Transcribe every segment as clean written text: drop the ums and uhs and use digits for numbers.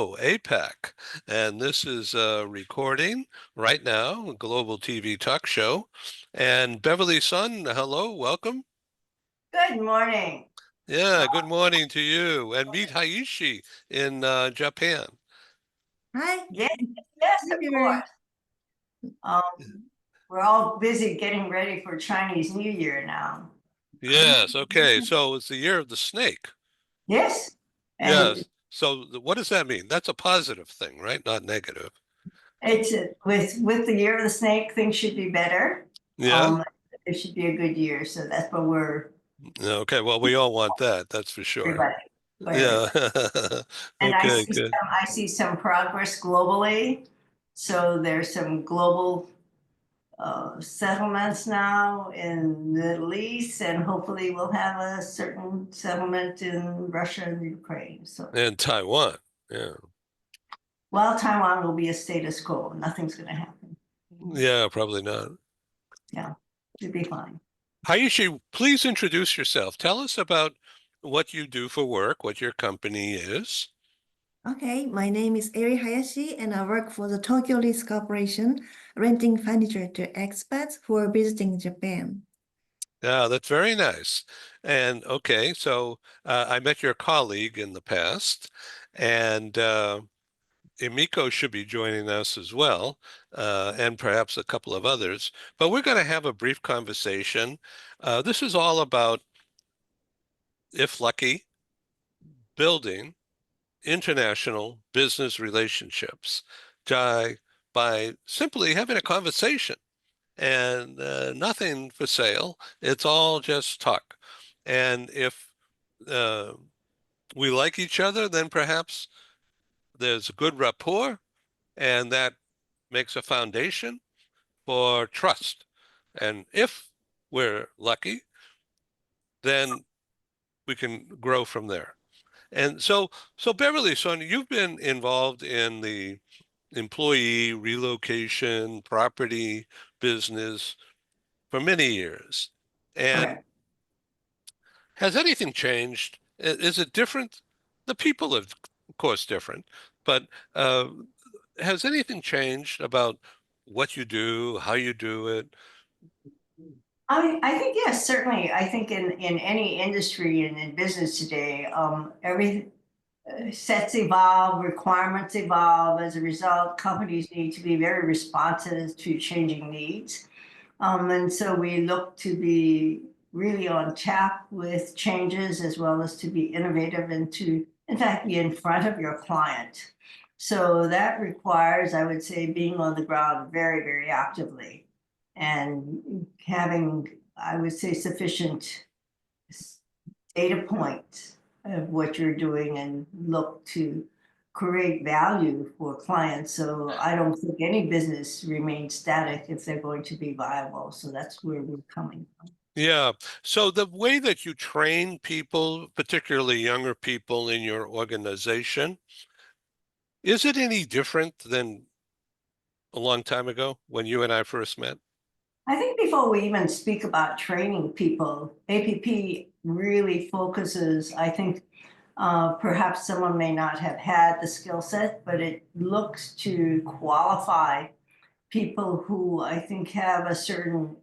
APAC, and this is a recording right now, a global TV talk show. And Beverly Sunn, hello, welcome. Good morning. Yeah, good morning to you. And meet Haishi in Japan. Hi. Yes, yes, Hi, of Erie. course. Um, we're all busy getting ready for Chinese New Year now. Yes, okay. So it's the year of the snake. Yes, and Yes. So what does that mean? That's a positive thing, right? Not negative. it's with the year of the snake, things should be better. Yeah. It should be a good year, so that's what we're Okay. Well, we all want that. That's for sure. everybody. For everybody. Yeah. And Okay, good. I see some progress globally. So there's some global settlements now in the Middle East, and hopefully we'll have a certain settlement in Russia and Ukraine. So, And Taiwan. Yeah. well, Taiwan will be a status quo. Nothing's going to happen. Yeah, probably not. Yeah, it'll be fine. Haishi, please introduce yourself. Tell us about what you do for work, what your company is. Okay, my name is Erie Hayashi, and I work for the Tokyo Lease Corporation, renting furniture to expats who are visiting Japan. Yeah, that's very nice. And okay, so I met your colleague in the past, and Emiko should be joining us as well, and perhaps a couple of others. But we're going to have a brief conversation. This is all about, if lucky, building international business relationships by simply having a conversation and nothing for sale. It's all just talk. And if uh, we like each other, then perhaps there's a good rapport, and that makes a foundation for trust. And if we're lucky, then we can grow from there. And so Beverly, son, you've been involved in the employee relocation, property business for many years. And Correct. has anything changed? Is it different? The people are, of course, different, but uh, has anything changed about what you do, how you do it? I think yes, certainly. I think in any industry and in business today, every sets evolve, requirements evolve. As a result, companies need to be very responsive to changing needs. And so we look to be really on tap with changes as well as to be innovative and to, in fact, be in front of your client. So that requires, I would say, being on the ground very, very actively and having, I would say, sufficient data points of what you're doing and look to create value for clients. So I don't think any business remains static if they're going to be viable. So that's where we're coming from. Yeah. So the way that you train people, particularly younger people in your organization, is it any different than a long time ago when you and I first met? I think before we even speak about training people, APP really focuses, I think perhaps someone may not have had the skill set, but it looks to qualify people who I think have a certain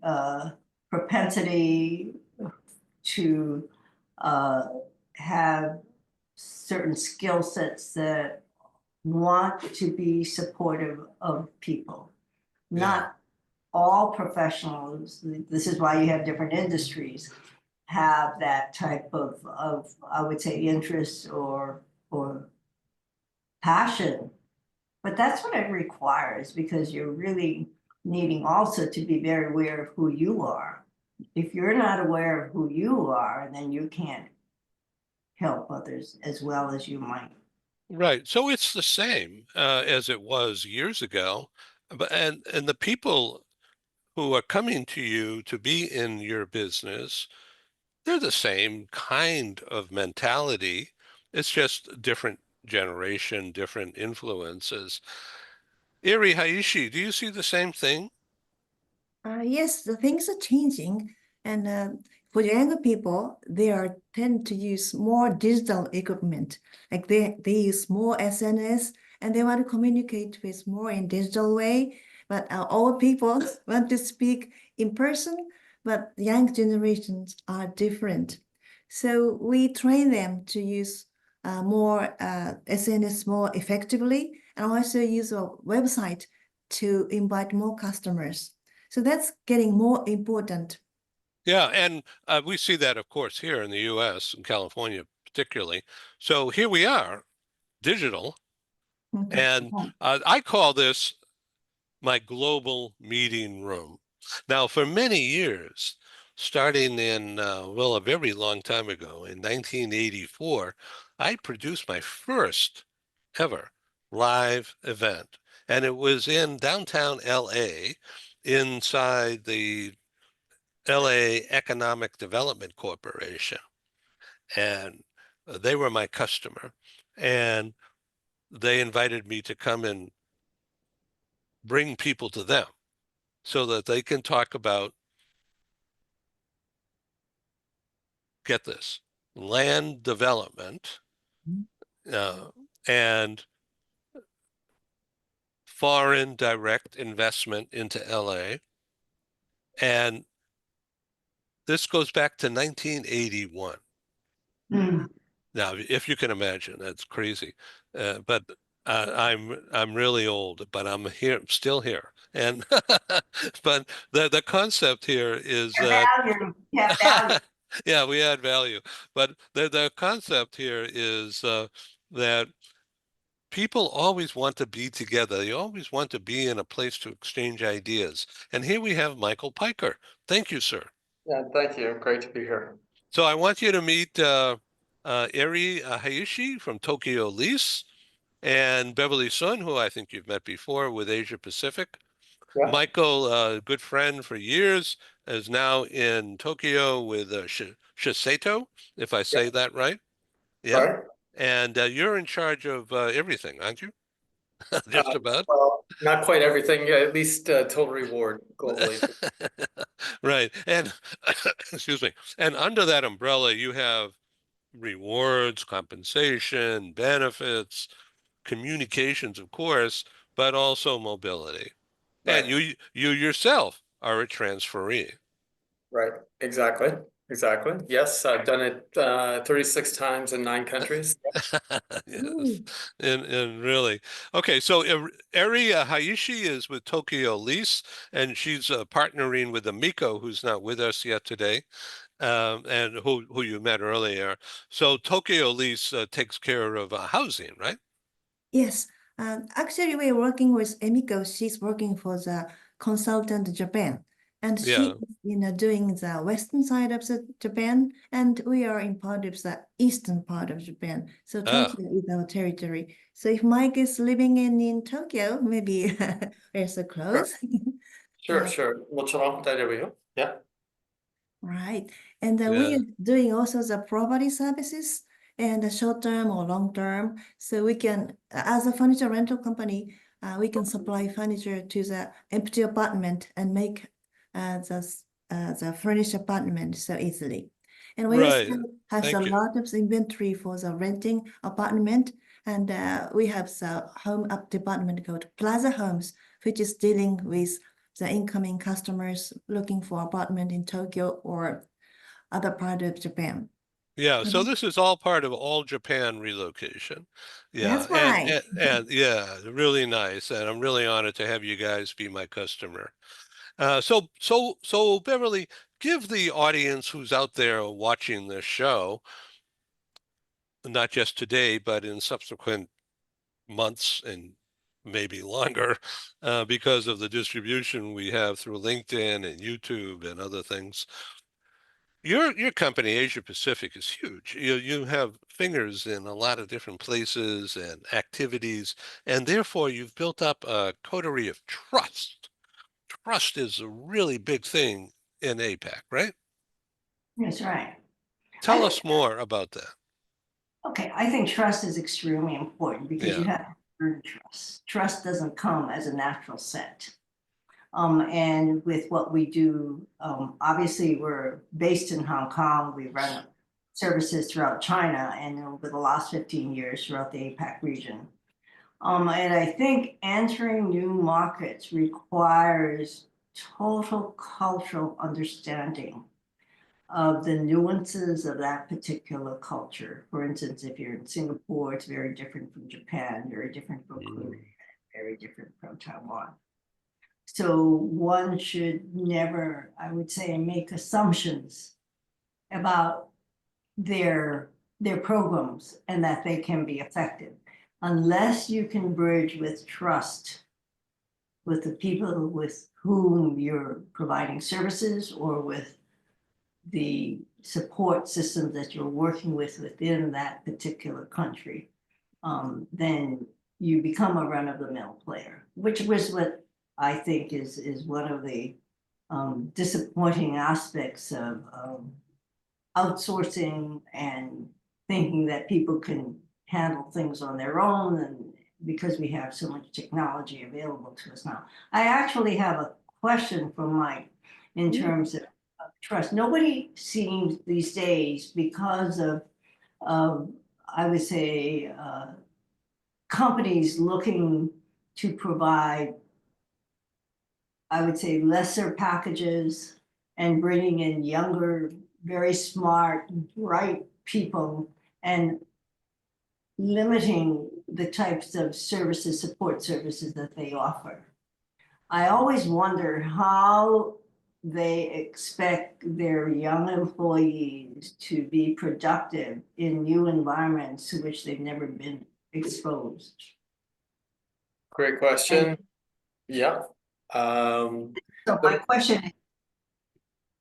propensity to uh, have certain skill sets that want to be supportive of people. Yeah. Not all professionals, this is why you have different industries, have that type of I would say interest or passion. But that's what it requires because you're really needing also to be very aware of who you are. If you're not aware of who you are, then you can't help others as well as you might. Right. So it's the same as it was years ago. But and the people who are coming to you to be in your business, they're the same kind of mentality. It's just different generation, different influences. Iri Haishi, do you see the same thing? Yes, the things are changing, and for younger people, they tend to use more digital equipment. Like they use more SNS and they want to communicate with more in digital way. But old people want to speak in person, but young generations are different. So we train them to use more SNS more effectively and also use a website to invite more customers. So that's getting more important. Yeah, and we see that, of course, here in the U.S. and California particularly. So here we are, digital, and I call this my global meeting room. Now, for many years, starting in, well, a very long time ago, in 1984, I produced my first ever live event. And it was in downtown LA, inside the LA Economic Development Corporation. And they were my customer. And they invited me to come and bring people to them so that they can talk about, get this, land development uh, and foreign direct investment into LA. And this goes back to 1981. Mm. Now, if you can imagine, that's crazy. But I'm really old, but I'm here, still here. And but the concept here is that Value, yeah, value. yeah, we add value. But the concept here is that people always want to be together. They always want to be in a place to exchange ideas. And here we have Michael Piker. Thank you, sir. Yeah, thank you. Great to be here. So I want you to meet Erie Hayashi from Tokyo Lease and Beverly Sunn, who I think you've met before with Asia Pacific. Yeah, Michael, a good friend for years, is now in Tokyo with Shiseido, if I yeah, say that right. Yeah. right. And you're in charge of everything, aren't you? Just about. Well, not quite everything, at least total reward globally. Right. And excuse me. And under that umbrella, you have rewards, compensation, benefits, communications, of course, but also mobility. And Right, you yourself are a transferee. right. Exactly. Exactly. Yes, I've done it 36 times in 9 countries. Yes. And really. Okay, so Eri Hayashi is with Tokyo Lease, and she's partnering with Amiko, who's not with us yet today, and who you met earlier. So Tokyo Lease takes care of housing, right? Yes, actually, we're working with Emiko. She's working for the consultant Japan, and she Yeah. is, doing the western side of the Japan, and we are in part of the eastern part of Japan. So Ah, Tokyo is our territory. So if Mike is living in Tokyo, maybe we're so Sure, close. sure, sure. 모처럼 기다려요. Yeah. Right. And we yeah. are doing also the property services and the short term or long term. So we can, as a furniture rental company, we can supply furniture to the empty apartment and make the furnished apartment so easily. And we also Right. have a Thank you. lot of inventory for the renting apartment. And we have the home up department called Plaza Homes, which is dealing with the incoming customers looking for apartment in Tokyo or other part of Japan. Yeah, so Mhm. this is all part of all Japan relocation. Yeah, That's right. and yeah, really nice, and I'm really honored to have you guys be my customer. So Beverly, give the audience who's out there watching this show, not just today, but in subsequent months and maybe longer, because of the distribution we have through LinkedIn and YouTube and other things. Your company, Asia Pacific, is huge. You have fingers in a lot of different places and activities, and therefore you've built up a coterie of trust. Trust is a really big thing in APAC, right? That's right. I Tell think, us more about that. okay, I think trust is extremely important because you Yeah, have to earn trust. Trust doesn't come as a natural set. And with what we do, obviously we're based in Hong Kong. We run services throughout China and over the last 15 years throughout the APAC region. And I think entering new markets requires total cultural understanding of the nuances of that particular culture. For instance, if you're in Singapore, it's very different from Japan, very different from Korea, very different from Taiwan. So one should never, I would say, make assumptions about their programs and that they can be effective unless you can bridge with trust with the people with whom you're providing services or with the support systems that you're working with within that particular country. Then you become a run-of-the-mill player, which was what I think is one of the disappointing aspects of outsourcing and thinking that people can handle things on their own, and because we have so much technology available to us now. I actually have a question for Mike in terms of trust. Nobody seems these days, because of I would say companies looking to provide, I would say, lesser packages and bringing in younger, very smart, bright people and limiting the types of services, support services that they offer. I always wonder how they expect their young employees to be productive in new environments to which they've never been exposed. Great question. Yeah. So my question is,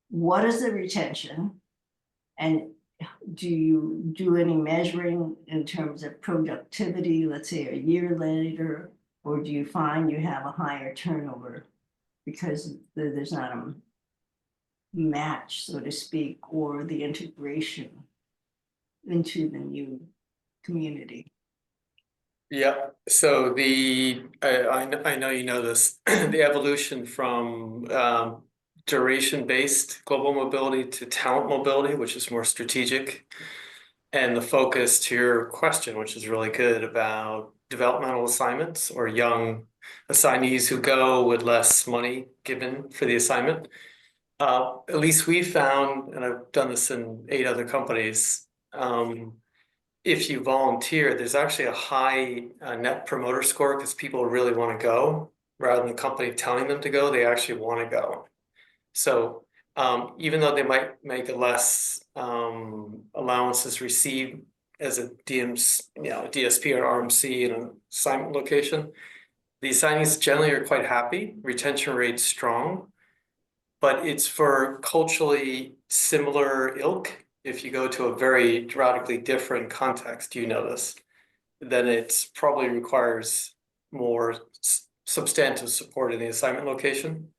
what is the retention? And do you do any measuring in terms of productivity, let's say a year later, or do you find you have a higher turnover because there's not a match, so to speak, or the integration into the new community? Yeah, so I know you know this, the evolution from duration-based global mobility to talent mobility, which is more strategic, and the focus to your question, which is really good, about developmental assignments or young assignees who go with less money given for the assignment. At least we found, and I've done this in 8 other companies, if you volunteer, there's actually a high net promoter score because people really want to go rather than the company telling them to go, they actually want to go. So even though they might make a less allowances received as a DSP or RMC in an assignment location, the assignees generally are quite happy, retention rate's strong, but it's for culturally similar ilk. If you go to a very radically different context, you notice, then it probably requires more substantive support in the assignment location.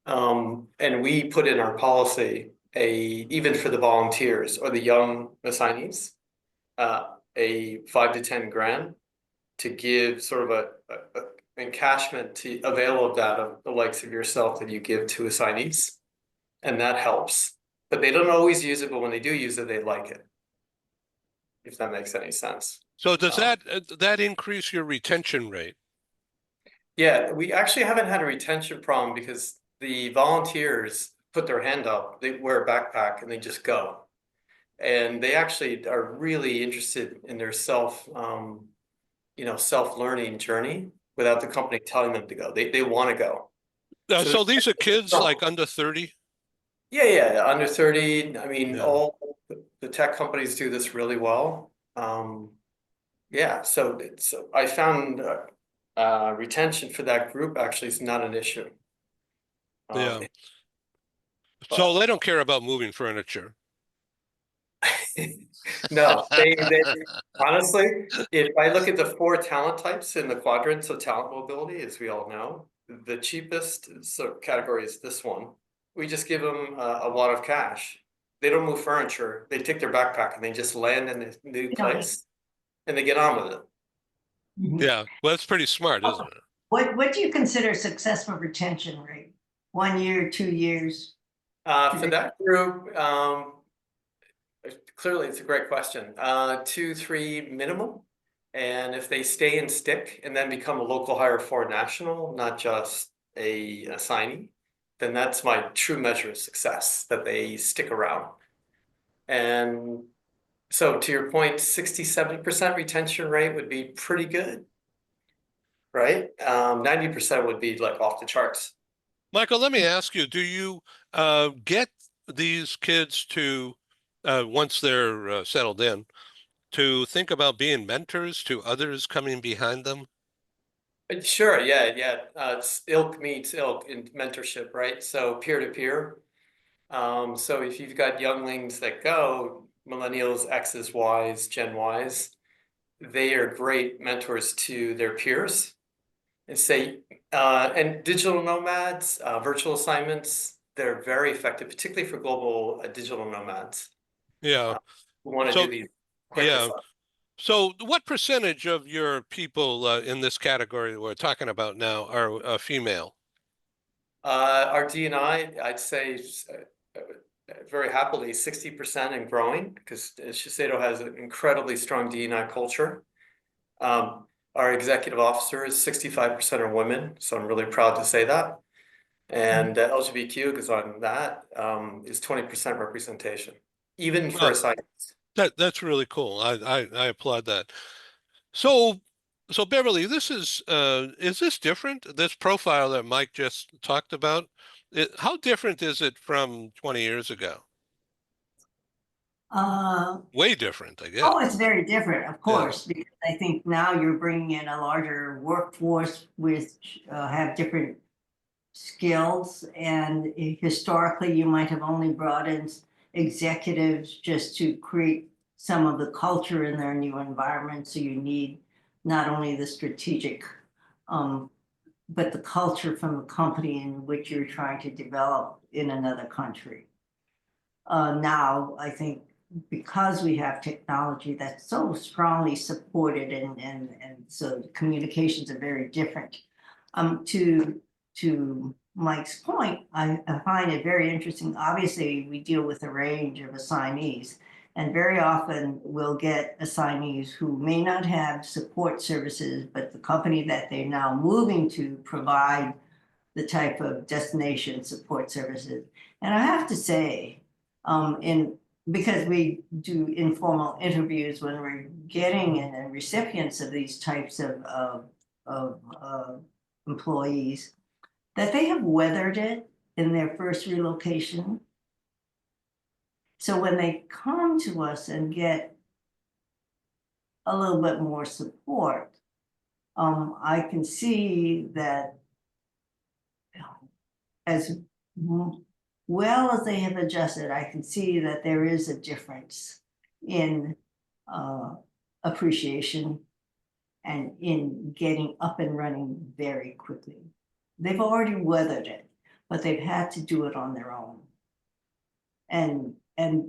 And we put in our policy even for the volunteers or the young assignees, a 5 to 10 grand to give sort of a encashment to avail of that of the likes of yourself that you give to assignees, and that helps. But they don't always use it, but when they do use it, they like it. If that makes any sense. So does that increase your retention rate? Yeah, we actually haven't had a retention problem because the volunteers put their hand up, they wear a backpack and they just go. And they actually are really interested in their self-learning journey without the company telling them to go. They want to go. So these are kids like under 30? Yeah, under 30. I mean, Yeah. all the tech companies do this really well. Yeah, so I found retention for that group actually is not an issue. Yeah. So they don't care about moving furniture. No, they honestly, if I look at the 4 talent types in the quadrants of talent mobility, as we all know, the cheapest category is this one. We just give them a wad of cash. They don't move furniture. They take their backpack and they just land in a new place and they get on with it. Yeah, well, that's pretty smart, isn't it? What do you consider successful retention rate? 1 year, 2 years? For that group, clearly it's a great question. 2, 3 minimum. And if they stay and stick and then become a local hire for a national, not just a assignee, then that's my true measure of success, that they stick around. And so to your point, 60-70% retention rate would be pretty good, right? 90% would be like off the charts. Michael, let me ask you, do you get these kids to, once they're settled in, to think about being mentors to others coming behind them? Sure, yeah. It's ilk meets ilk in mentorship, right? So peer to peer. So if you've got younglings that go, millennials, X's, Y's, Gen Y's, they are great mentors to their peers. And say, and digital nomads, virtual assignments, they're very effective, particularly for global digital nomads Yeah. who want to do So, these quick yeah. assignments. So what percentage of your people in this category we're talking about now are female? Our D&I, I'd say very happily 60% and growing, because Shiseido has an incredibly strong D&I culture. Our executive officers, 65% are women, so I'm really proud to say that. And LGBTQ, because on that, is 20% representation, even for Well, assignments. that's really cool. I applaud that. So so Beverly, this is this different? This profile that Mike just talked about, how different is it from 20 years ago? Uh, Way different, I guess. oh, it's very different, of Yeah. course, because I think now you're bringing in a larger workforce with have different skills, and historically you might have only brought in executives just to create some of the culture in their new environment. So you need not only the strategic, um, but the culture from the company in which you're trying to develop in another country. Now, I think because we have technology that's so strongly supported, and so communications are very different. To Mike's point, I find it very interesting. Obviously, we deal with a range of assignees, and very often we'll get assignees who may not have support services, but the company that they're now moving to provide the type of destination support services. And I have to say, in because we do informal interviews when we're getting in and recipients of these types of employees, that they have weathered it in their first relocation. So when they come to us and get a little bit more support, I can see that as well as they have adjusted, I can see that there is a difference in appreciation and in getting up and running very quickly. They've already weathered it, but they've had to do it on their own. And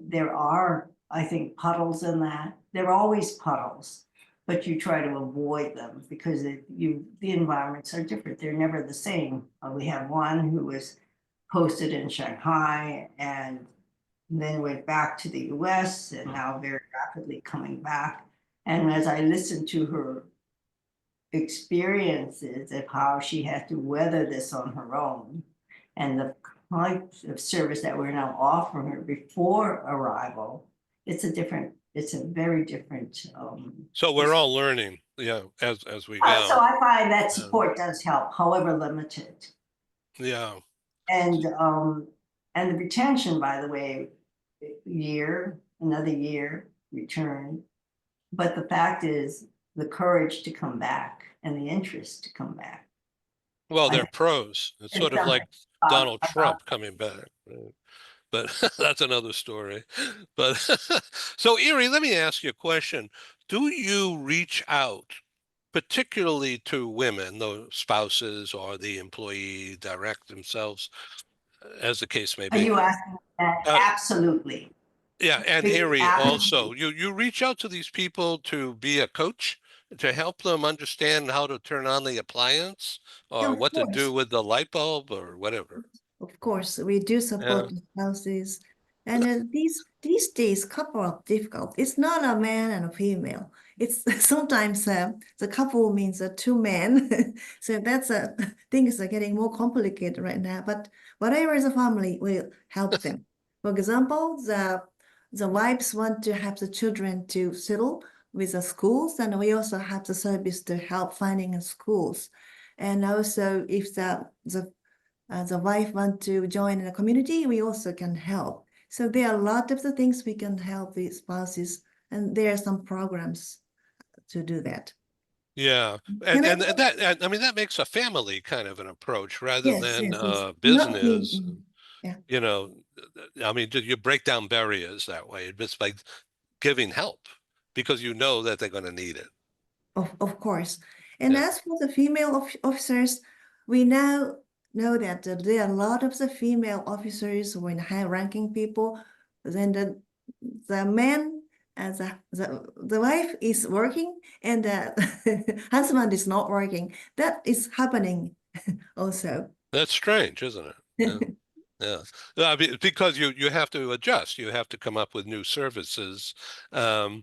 there are, I think, puddles in that. There are always puddles, but you try to avoid them because the environments are different. They're never the same. We have one who was posted in Shanghai and then went back to the US and now very rapidly coming back. And as I listened to her experiences of how she had to weather this on her own and the types of service that we're now offering her before arrival, it's a very different. So we're all learning, yeah, as we So go. I find that support does help, however limited. Yeah. And the retention, by the way, another year return. But the fact is the courage to come back and the interest to come back. Well, I they're think pros. It's it's sort of like something Donald about Trump coming back. Right? But that's another story. But so Erie, let me ask you a question. Do you reach out particularly to women, the spouses or the employee direct themselves, as the case may Are be? you asking that? Uh, Absolutely. yeah, and It's Erie absolutely. also. You reach out to these people to be a coach to help them understand how to turn on the appliance Yeah, or of what to course. do with the light bulb or whatever. Of course, we do Yeah. support the spouses. And these days, couple are difficult. It's not a man and a female. It's sometimes the couple means two men. So that's things are getting more complicated right now. But whatever is a family, will help them. For example, the wives want to have the children to settle with the schools, and we also have the service to help finding schools. And also, if the wife want to join in a community, we also can help. So there are a lot of the things we can help the spouses, and there are some programs to do that. Yeah. And Can I? and that I mean that makes a family kind of an approach rather Yes, than yes, yes. Not me. business. Yeah, You know, I mean, you break down barriers that way. It's by giving help because you know that they're going to need it. of course. And Yeah. as for the female officers, we now know that there are a lot of the female officers who are high-ranking people. Then the man and the wife is working and the husband is not working. That is happening also. That's strange, isn't it? Yeah. Yeah. I mean, because you have to adjust. You have to come up with new services. And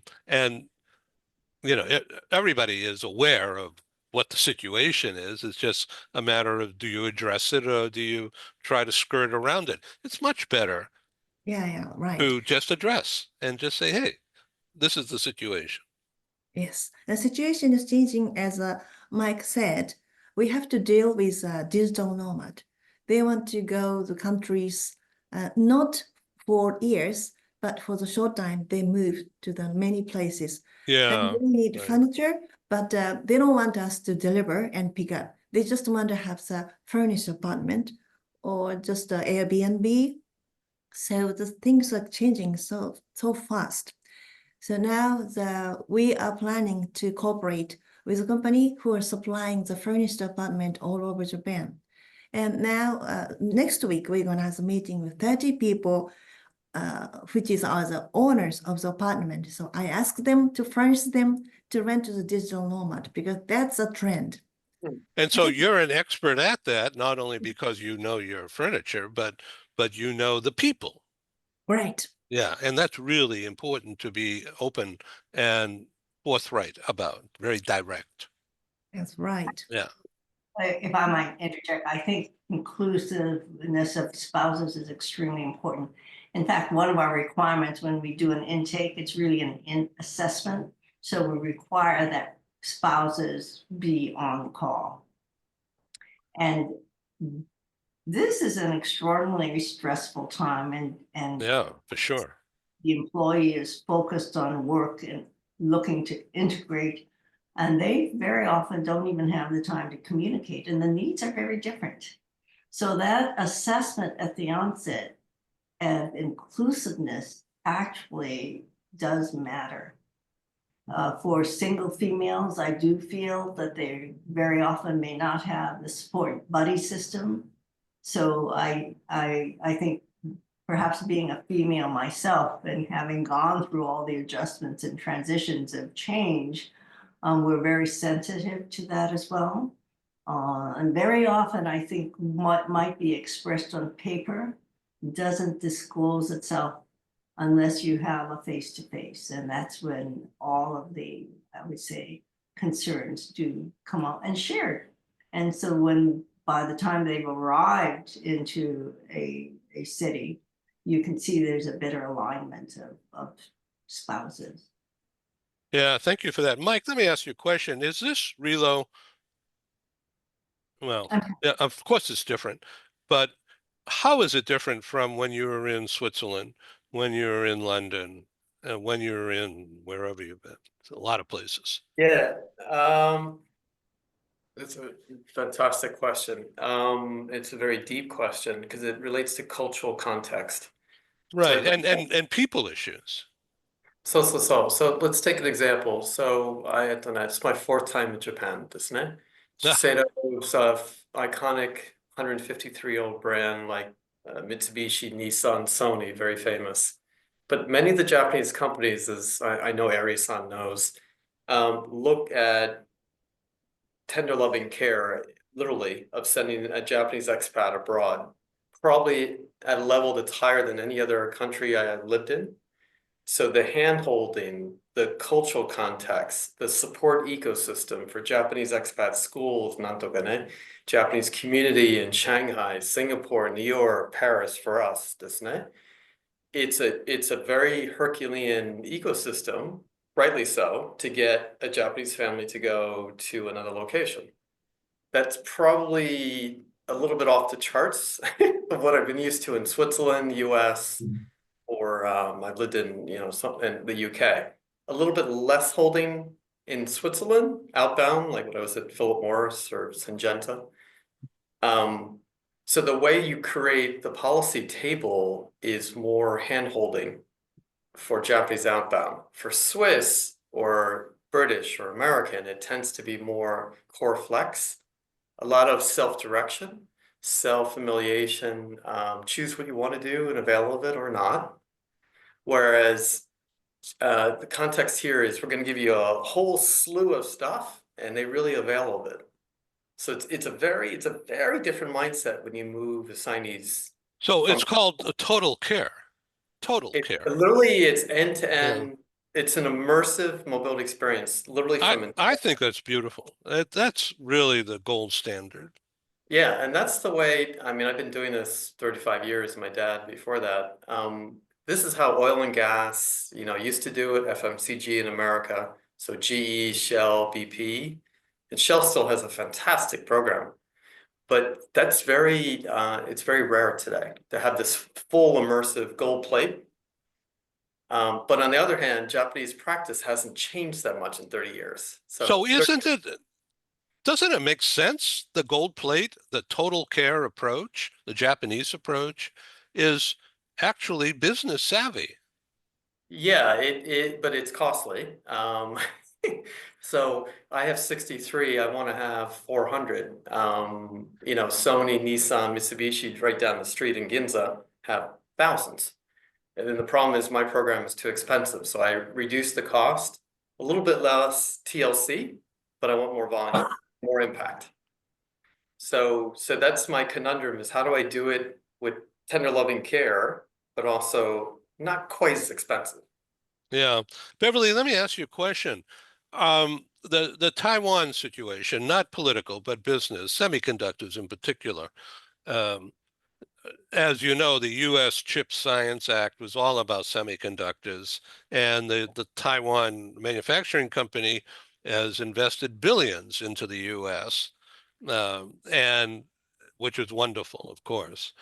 everybody is aware of what the situation is. It's just a matter of do you address it or do you try to skirt around it? It's much better Yeah, right. to just address and just say, hey, this is the situation. Yes, the situation is changing, as Mike said. We have to deal with digital nomad. They want to go to countries not for years, but for the short time. They move to the many places. Then Yeah, they need right. furniture, but they don't want us to deliver and pick up. They just want to have the furnished apartment or just Airbnb. So the things are changing so fast. So now we are planning to cooperate with a company who are supplying the furnished apartment all over Japan. And now next week, we're going to have a meeting with 30 people, which are the owners of the apartment. So I asked them to furnish them to rent to the digital nomad because that's a trend. And so you're an expert at that, not only because you know your furniture, but you know the people. Right. Yeah, and that's really important to be open and forthright about, very direct. That's right. Yeah. If I might interject, I think inclusiveness of spouses is extremely important. In fact, one of our requirements when we do an intake, it's really an assessment. So we require that spouses be on call. And this is an extraordinarily stressful time, and Yeah, for sure. the employee is focused on work and looking to integrate, and they very often don't even have the time to communicate, and the needs are very different. So that assessment at the onset of inclusiveness actually does matter. For single females, I do feel that they very often may not have the support buddy system. So I think perhaps being a female myself and having gone through all the adjustments and transitions of change, we're very sensitive to that as well. And very often, I think what might be expressed on paper doesn't disclose itself unless you have a face-to-face. And that's when all of the, I would say, concerns do come up and shared. And so when by the time they've arrived into a city, you can see there's a better alignment of spouses. Yeah, thank you for that. Mike, let me ask you a question. Is this relo, well, yeah, of course it's different, but how is it different from when you were in Switzerland, when you were in London, and when you were in wherever you've been? It's a lot of places. Yeah, that's a fantastic question. It's a very deep question because it relates to cultural context. Right, So, and people issues. so let's take an example. So it's my fourth time in Japan, isn't it? Ah, Shiseido's iconic 153-year-old brand like Mitsubishi, Nissan, Sony, very famous. But many of the Japanese companies, as I know Erie-san knows, look at tender loving care, literally, of sending a Japanese expat abroad, probably at a level that's higher than any other country I have lived in. So the hand-holding, the cultural context, the support ecosystem for Japanese expat schools, nantoka Japanese community in Shanghai, Singapore, New York, Paris, for us, desu ne. It's a very Herculean ecosystem, rightly so, to get a Japanese family to go to another location. That's probably a little bit off the charts of what I've been used to in Switzerland, US, or I've lived in, in the UK. A little bit less holding in Switzerland, outbound, like when I was at Philip Morris or Syngenta. So the way you create the policy table is more hand-holding for Japanese outbound. For Swiss or British or American, it tends to be more core flex, a lot of self-direction, self-familiation, choose what you want to do and avail of it or not. Whereas the context here is we're going to give you a whole slew of stuff and they really avail of it. So it's a very different mindset when you move assignees So from it's called total care. Total care. literally it's end to Yeah. end. It's an immersive mobility experience, literally from I think that's beautiful. That's really the gold standard. yeah, and that's the way. I mean, I've been doing this 35 years. My dad before that. This is how oil and gas, used to do it. FMCG in America. So GE, Shell, BP, and Shell still has a fantastic program. But that's it's very rare today to have this full immersive gold plate. But on the other hand, Japanese practice hasn't changed that much in 30 years. So So doesn't it make sense? The gold plate, the total care approach, the Japanese approach is actually business savvy. yeah, but it's costly. So I have 63, I want to have 400. Sony, Nissan, Mitsubishi right down the street in Ginza have thousands. And then the problem is my program is too expensive. So I reduce the cost, a little bit less TLC, but I want more volume, more impact. So that's my conundrum is how do I do it with tender loving care, but also not quite as expensive? Yeah. Beverly, let me ask you a question. The Taiwan situation, not political, but business, semiconductors in particular. Um, as you know, the U.S. Chip Science Act was all about semiconductors, and the Taiwan Manufacturing Company has invested billions into the U.S., and which is wonderful, of course,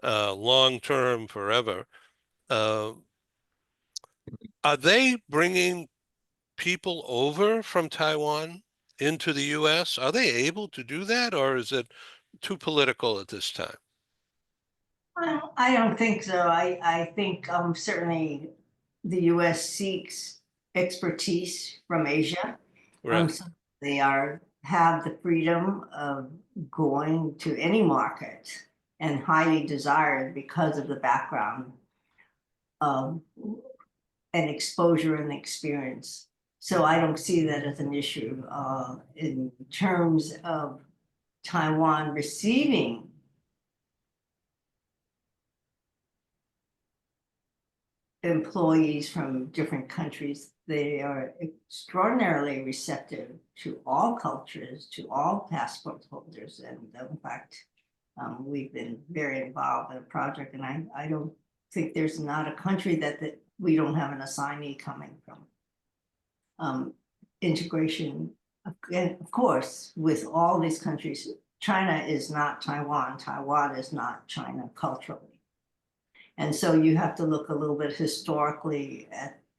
long term, forever. Uh, are they bringing people over from Taiwan into the U.S.? Are they able to do that, or is it too political at this time? I don't think so. I think certainly the US seeks expertise from Asia. Right. So they have the freedom of going to any market and highly desired because of the background and exposure and experience. So I don't see that as an issue in terms of Taiwan receiving employees from different countries. They are extraordinarily receptive to all cultures, to all passport holders. And in fact, we've been very involved in a project, and I don't think there's not a country that we don't have an assignee coming from. Integration, of course, with all these countries. China is not Taiwan. Taiwan is not China culturally. And so you have to look a little bit historically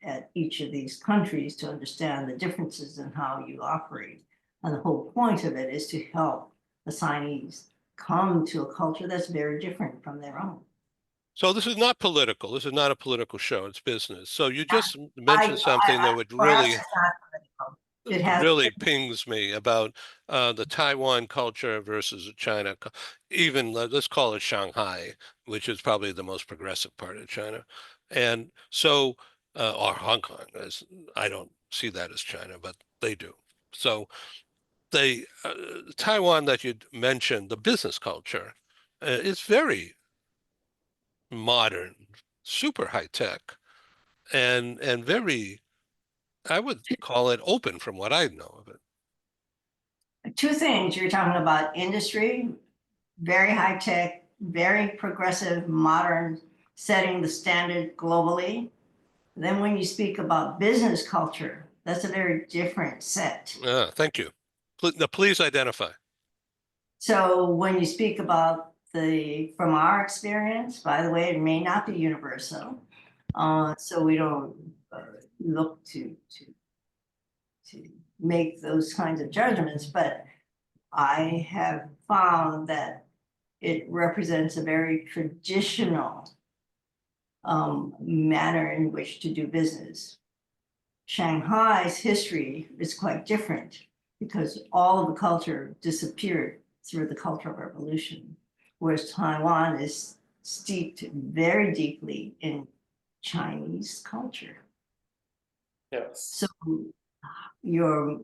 at each of these countries to understand the differences in how you operate. And the whole point of it is to help assignees come to a culture that's very different from their own. So this is not political. This is not a political show. It's business. So you just mentioned something that would For us, really, it's not political. It has really pings me about the Taiwan culture versus the China. Even let's call it Shanghai, which is probably the most progressive part of China, and so or Hong Kong. As I don't see that as China, but they do. So they Taiwan that you mentioned, the business culture is very modern, super high tech, and very, I would call it open from what I know of it. Two things, you're talking about industry, very high tech, very progressive, modern, setting the standard globally. Then when you speak about business culture, that's a very different set. Thank you. Please identify. So when you speak about from our experience, by the way, it may not be universal. So we don't look to make those kinds of judgments, but I have found that it represents a very traditional manner in which to do business. Shanghai's history is quite different because all of the culture disappeared through the Cultural Revolution, whereas Taiwan is steeped very deeply in Chinese culture. Yes. So your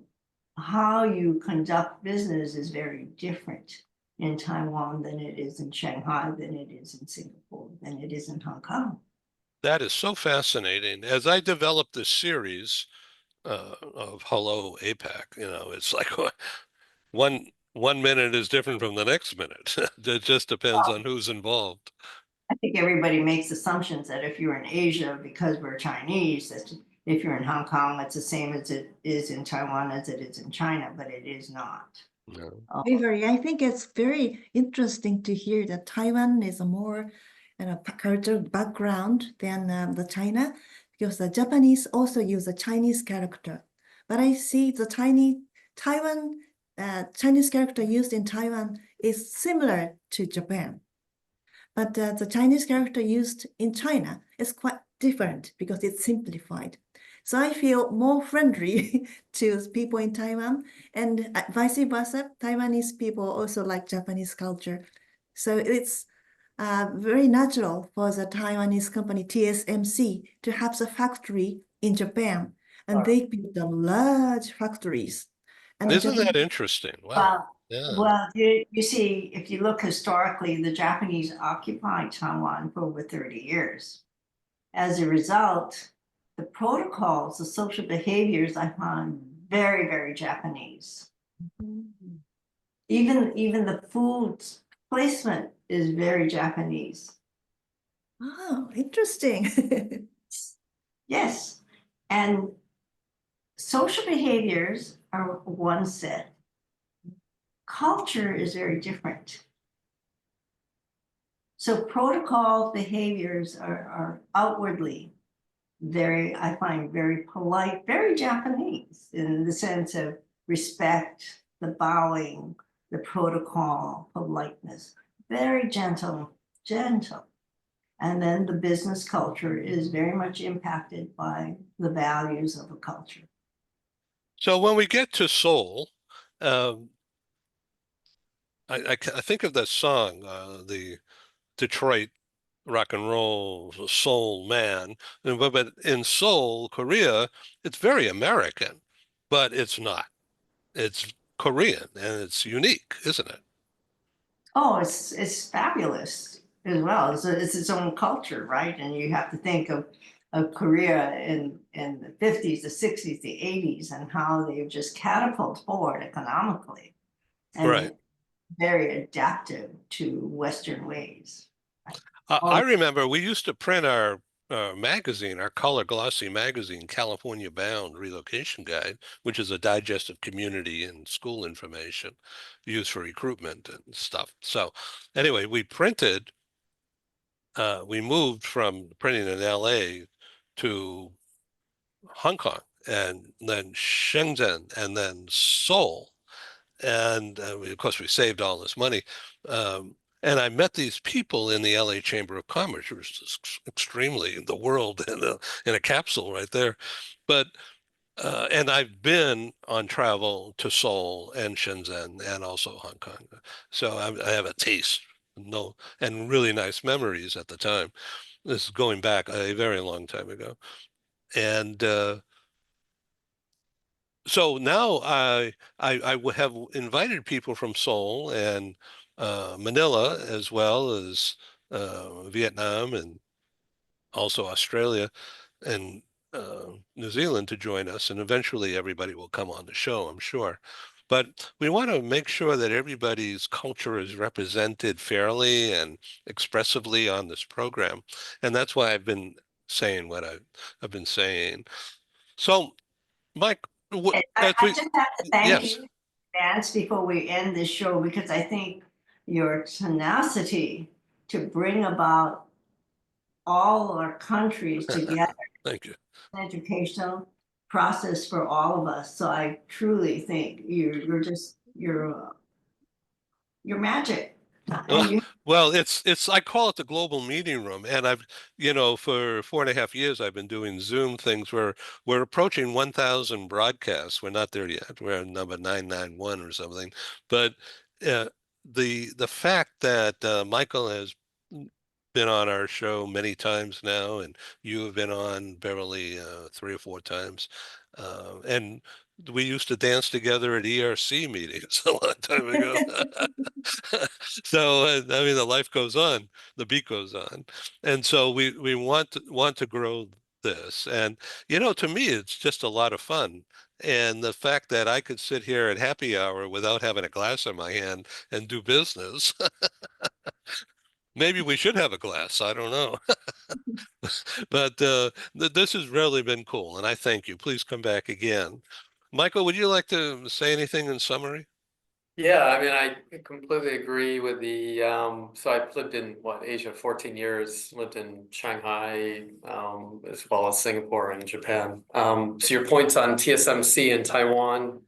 how you conduct business is very different in Taiwan than it is in Shanghai, than it is in Singapore, than it is in Hong Kong. That is so fascinating. As I developed this series of Hello APAC, it's like one minute is different from the next minute. It just depends on who's involved. I think everybody makes assumptions that if you're in Asia, because we're Chinese, that if you're in Hong Kong, it's the same as it is in Taiwan as it is in China, but it is not. No. Beverly, I think it's very interesting to hear that Taiwan is a more cultural background than the China, because the Japanese also use a Chinese character. But I see the Taiwan Chinese character used in Taiwan is similar to Japan. But the Chinese character used in China is quite different because it's simplified. So I feel more friendly to people in Taiwan, and vice versa. Taiwanese people also like Japanese culture. So it's very natural for the Taiwanese company TSMC to have the factory in Japan, and they build the large factories. And the Isn't Japan that interesting? Wow. Well, Yeah. well, you see, if you look historically, the Japanese occupied Taiwan for over 30 years. As a result, the protocols, the social behaviors I find very, very Japanese. Even the food placement is very Japanese. Oh, interesting. Yes. And social behaviors are one set. Culture is very different. So protocol behaviors are outwardly very, I find very polite, very Japanese in the sense of respect, the bowing, the protocol, politeness, very gentle, gentle. And then the business culture is very much impacted by the values of a culture. So when we get to Seoul, um, I think of that song, the Detroit rock and roll soul man. But in Seoul, Korea, it's very American, but it's not. It's Korean and it's unique, isn't it? Oh, it's fabulous as well. It's its own culture, right? And you have to think of Korea in the 50s, the 60s, the 80s, and how they've just catapulted forward economically Right. and very adaptive to Western ways. I Oh, remember we used to print our magazine, our color glossy magazine, California Bound Relocation Guide, which is a digest of community and school information used for recruitment and stuff. So anyway, we moved from printing in LA to Hong Kong and then Shenzhen and then Seoul. And of course, we saved all this money. And I met these people in the LA Chamber of Commerce, which was just extremely the world in a capsule right there. But and I've been on travel to Seoul and Shenzhen and also Hong Kong. So I have a taste, no, and really nice memories at the time. This is going back a very long time ago. And So now have invited people from Seoul and Manila, as well as Vietnam and also Australia and New Zealand, to join us. And eventually everybody will come on the show, I'm sure. But we want to make sure that everybody's culture is represented fairly and expressively on this program. And that's why I've been saying what I've been saying. So, Mike, as I we, just have to thank yes, you, Vance, before we end this show, because I think your tenacity to bring about all our countries together, thank you. an educational process for all of us. So I truly think you're just you're magic, and you. Well, it's I call it the global meeting room, and for 4.5 years I've been doing Zoom things where we're approaching 1,000 broadcasts. We're not there yet. We're at number 991 or something. But uh, the fact that Michael has been on our show many times now, and you have been on, Beverly, 3 or 4 times, and we used to dance together at ERC meetings a long time ago. So I mean, the life goes on, the beat goes on, and so we want to grow this. And to me, it's just a lot of fun. And the fact that I could sit here at happy hour without having a glass in my hand and do business, maybe we should have a glass. I don't know. But this has really been cool, and I thank you. Please come back again. Michael, would you like to say anything in summary? Yeah, I mean, I completely agree with so I've lived in Asia 14 years, lived in Shanghai, as well as Singapore and Japan. So your points on TSMC in Taiwan,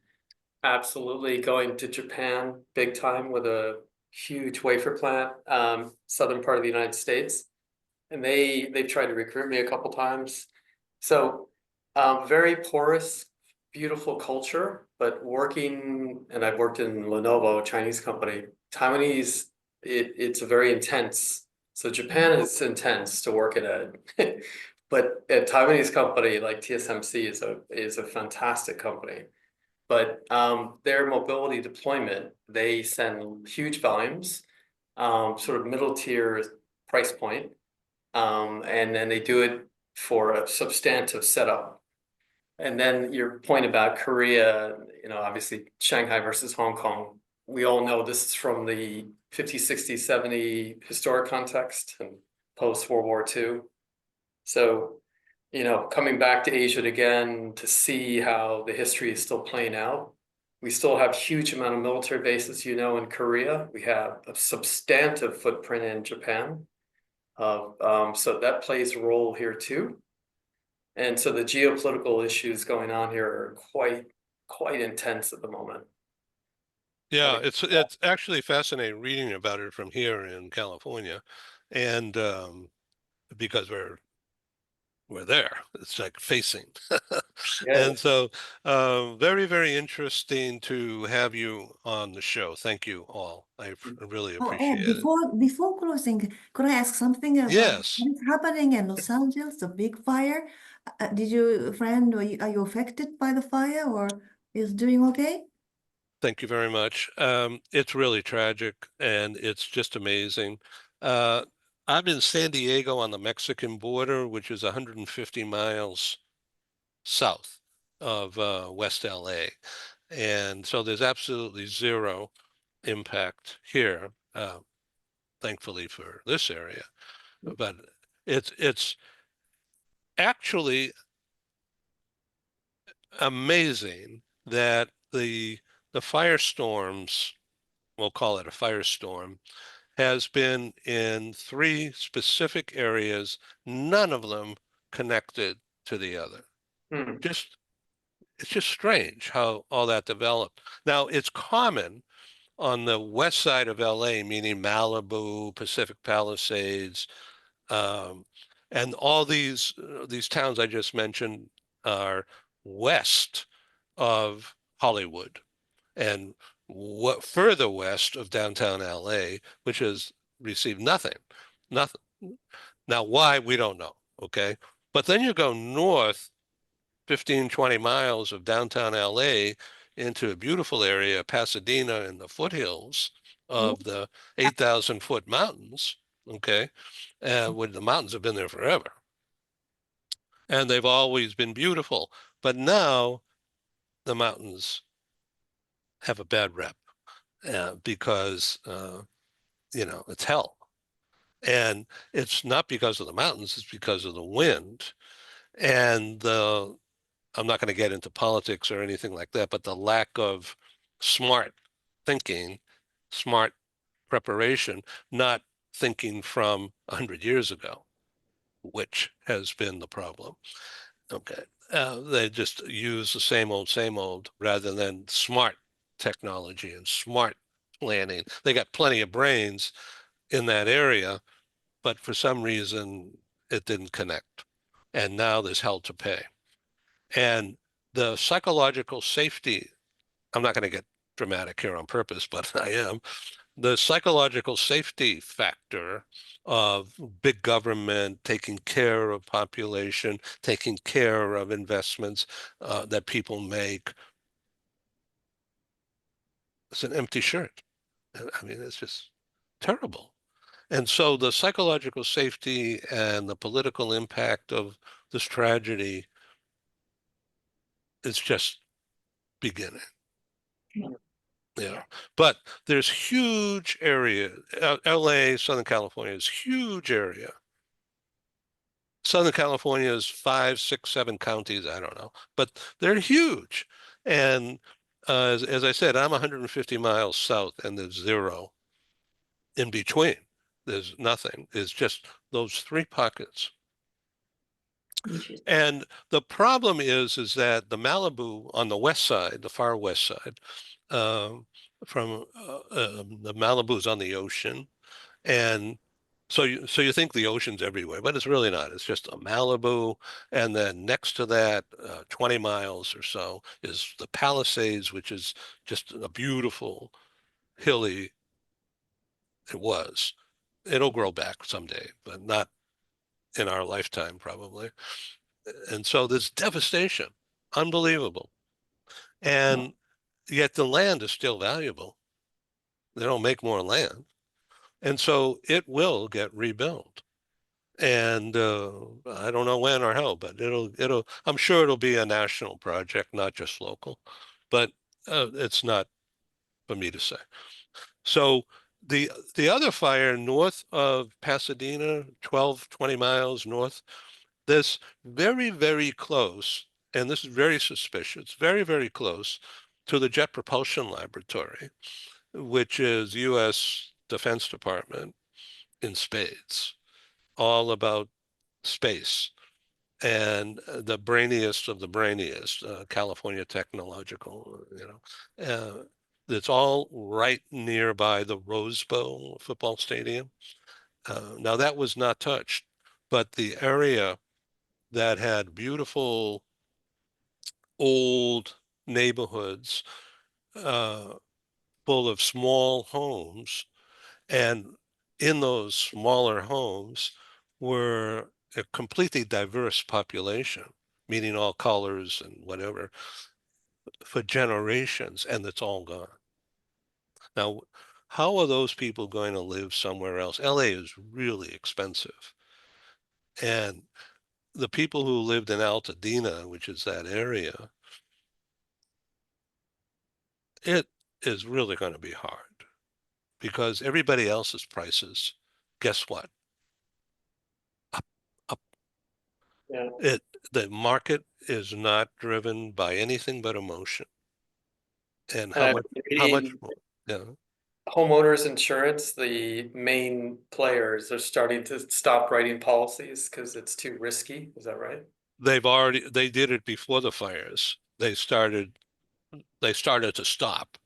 absolutely going to Japan big time with a huge wafer plant, southern part of the United States. And they've tried to recruit me a couple times. So very porous, beautiful culture, but working, and I've worked in Lenovo, Chinese company. Taiwanese, it's a very intense. So Japan is intense to work at, but a Taiwanese company like TSMC is a fantastic company. But their mobility deployment, they send huge volumes, sort of middle tier price point, and then they do it for a substantive setup. And then your point about Korea, obviously Shanghai versus Hong Kong, we all know this is from the 50s, 60s, 70s historic context and post World War II. So, coming back to Asia again to see how the history is still playing out. We still have huge amount of military bases, in Korea. We have a substantive footprint in Japan. So that plays a role here too. And so the geopolitical issues going on here are quite intense at the moment. Yeah, Having it's actually fascinating reading about it from here in California, and because we're there, it's like facing, Yeah, and so very, very interesting to have you on the show. Thank you all. I really Oh, appreciate it. before closing, could I ask something about Yes, what is happening in Los Angeles, the big fire? Did your friend or are you affected by the fire or is doing okay? thank you very much. It's really tragic, and it's just amazing. Uh, I'm in San Diego on the Mexican border, which is 150 miles south of West LA. And so there's absolutely zero impact here, thankfully for this area. But it's actually amazing that the firestorms, we'll call it a firestorm, has been in three specific areas, none of them connected to the other. hmm. Just it's just strange how all that developed. Now, it's common on the west side of LA, meaning Malibu, Pacific Palisades, um, and all these towns I just mentioned are west of Hollywood and what further west of downtown LA, which has received nothing. Nothing. Now, why we don't know. Okay, but then you go north 15, 20 miles of downtown LA into a beautiful area, Pasadena in the foothills of the 8,000-foot mountains, okay? When the mountains have been there forever. And they've always been beautiful. But now the mountains have a bad rep because, it's hell. And it's not because of the mountains, it's because of the wind. And I'm not going to get into politics or anything like that, but the lack of smart thinking, smart preparation, not thinking from 100 years ago, which has been the problem. Okay. They just use the same old, rather than smart technology and smart planning. They got plenty of brains in that area, but for some reason it didn't connect. And now there's hell to pay. And the psychological safety, I'm not going to get dramatic here on purpose, but I am. The psychological safety factor of big government taking care of population, taking care of investments that people make, it's an empty shirt. I mean, it's just terrible. And so the psychological safety and the political impact of this tragedy is just beginning. Yeah. But there's huge area, LA, Southern California is huge area. Southern California is 5, 6, 7 counties, I don't know, but they're huge. And as I said, I'm 150 miles south and there's zero in between. There's nothing. It's just those 3 pockets. And the problem is that the Malibu on the west side, the far west side, from the Malibu's on the ocean, and so you think the ocean's everywhere, but it's really not. It's just a Malibu, and then next to that, 20 miles or so, is the Palisades, which is just a beautiful hilly. It was. It'll grow back someday, but not in our lifetime, probably. And so there's devastation, unbelievable. And yet the land is still valuable. They don't make more land. And so it will get rebuilt. And I don't know when or how, but I'm sure it'll be a national project, not just local. But it's not for me to say. So the other fire north of Pasadena, 12, 20 miles north, this very, very close, and this is very suspicious, very, very close to the Jet Propulsion Laboratory, which is U.S. Defense Department in spades, all about space. And the brainiest of the brainiest, California Technological, it's all right nearby the Rose Bowl football stadium. Now that was not touched, but the area that had beautiful old neighborhoods full of small homes. And in those smaller homes were a completely diverse population, meaning all colors and whatever, for generations, and it's all gone. Now, how are those people going to live somewhere else? LA is really expensive. And the people who lived in Altadena, which is that area, it is really going to be hard because everybody else's prices, guess what? Up, up. Yeah. The market is not driven by anything but emotion. And And how much reading more? Yeah. homeowners insurance, the main players are starting to stop writing policies because it's too risky. Is that right? They did it before the fires. They started to stop.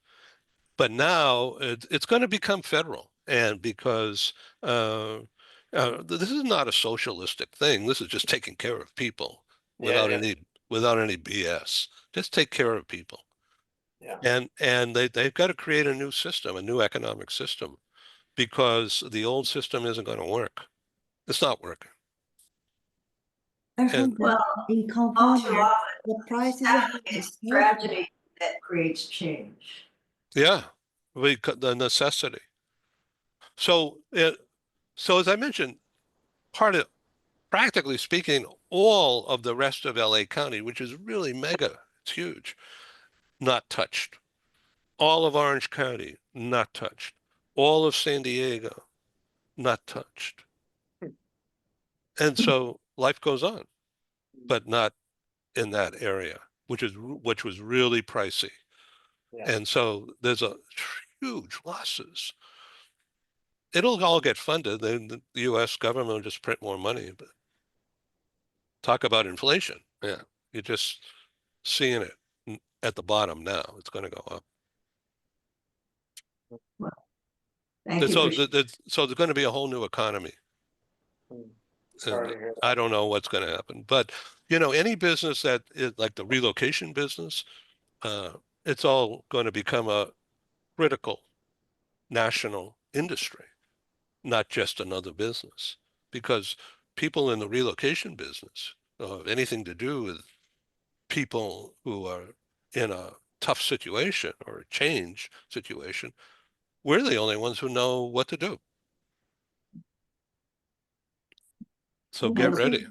But now it's going to become federal. And because this is not a socialistic thing. This is just taking care of people Yeah, yeah, without any BS. Just take care of people. yeah. And they've got to create a new system, a new economic system, because the old system isn't going to work. It's not working. I heard And that Well, in all too California, often, the prices It's tragedy that creates change. Yeah, the necessity. So so as I mentioned, part of practically speaking, all of the rest of LA County, which is really mega, it's huge, not touched. All of Orange County, not touched. All of San Diego, not touched. And so life goes on, but not in that area, which was really pricey. Yeah. And so there's a huge losses. It'll all get funded. Then the U.S. government will just print more money. But talk about inflation. Yeah, you're just seeing it at the bottom now. It's going to go up. Thank you So, for so there's going to be a whole new economy. Sorry And to hear I that. don't know what's going to happen. But, you know, any business that is like the relocation business, it's all going to become a critical national industry, not just another business. Because people in the relocation business, anything to do with people who are in a tough situation or a change situation, we're the only ones who know what to do. So get ready.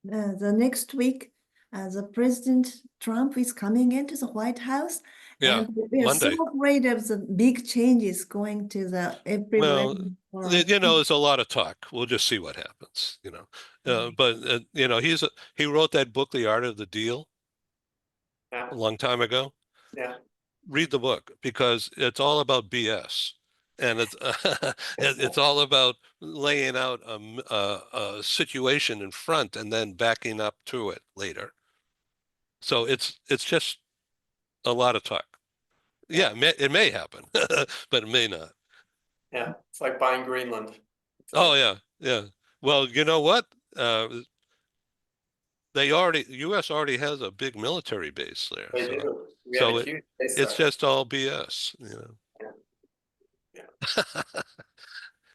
The next week, the President Trump is coming into the White House, Yeah, and we are so Monday. afraid of the big changes going to the everywhere. Well, you know, there's a lot of talk. We'll just see what happens, you know. But you know, he wrote that book, The Art of the Deal, Yeah. a long time ago. Yeah. Read the book because it's all about BS, and it's all about laying out a situation in front and then backing up to it later. So it's just a lot of talk. Yeah, it may happen, but it may not. Yeah. It's like buying Greenland. Oh yeah, yeah. Well, you know what? Uh, U.S. already has a big military base there, They so do. We have a so huge base it's there. just all BS, you know. Yeah.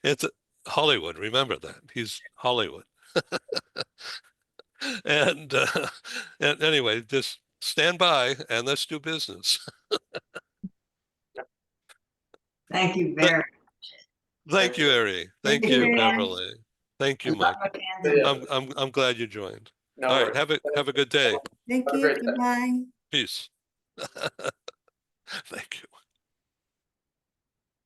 It's Hollywood. Remember that he's Hollywood. And and anyway, just stand by and let's do business. Thank you Th- very Thank you, Erie. Thank Thank you, you, Anne. Beverly. Thank you, much. Michael. See ya. I'm glad you joined. No All right, worries. have a good day. Thank Have a you. great day. Goodbye. Peace. Thank you.